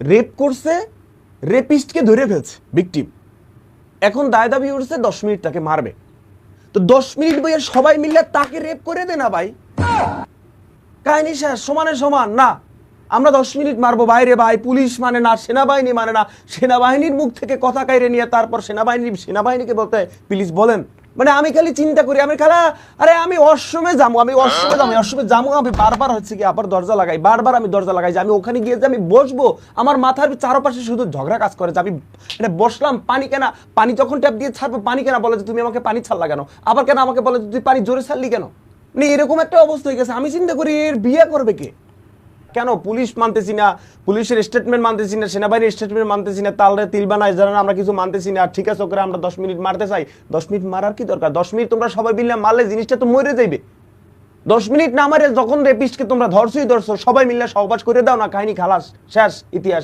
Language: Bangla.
রেপ করছে, রেপিস্টকে ধরে ফেলছে ভিকটিম, এখন দায় দাবি উঠছে 10 মিনিট তাকে মারবে। তো 10 মিনিট বইয়ের সবাই মিলে তাকে রেপ করে দে না ভাই, কাহিনী শেষ, সমানে সমান না। আমরা 10 মিনিট মারবো বাইরে, ভাই পুলিশ মানে না, সেনাবাহিনী মানে না, সেনাবাহিনীর মুখ থেকে কথা কাইরে নিয়ে তারপর সেনাবাহিনীকে বলতে প্লিজ বলেন। মানে আমি খালি চিন্তা করি, আমি খালা আরে আমি অসমে যাবো, আমি বারবার হচ্ছে কি আবার দরজা লাগাই, বারবার আমি দরজা লাগাই যে আমি ওখানে গিয়ে যে আমি বসবো, আমার মাথার চারপাশে শুধু ঝগড়া কাজ করে যে আমি মানে বসলাম, পানি কেনা, পানি যখন ট্যাপ দিয়ে ছাড়বো পানি কেনা বলে যে তুমি আমাকে পানি ছাড়লা কেন, আবার কেন আমাকে বলে যে তুই পানি জোরে ছাড়লি কেন, মানে এরকম একটা অবস্থা হয়ে গেছে। আমি চিন্তা করি এর বিয়ে করবে কে, কেন পুলিশ মানতেছি না, পুলিশের স্টেটমেন্ট মানতেছি না, সেনাবাহিনীর স্টেটমেন্ট মানতেছি না, তাহলে তিলবানায় যারা আমরা কিছু মানতেছি না, ঠিক আছে ওকে আমরা 10 মিনিট মারতে চাই, 10 মিনিট মারার কি দরকার? 10 মিনিট তোমরা সবাই মিলে মারলে জিনিসটা তো মরে যাইবে। 10 মিনিট না মারে যখন রেপিস্টকে তোমরা ধরছো, সবাই মিলে সহবাস করে দাও না, কাহিনী খালাস, শেষ, ইতিহাস।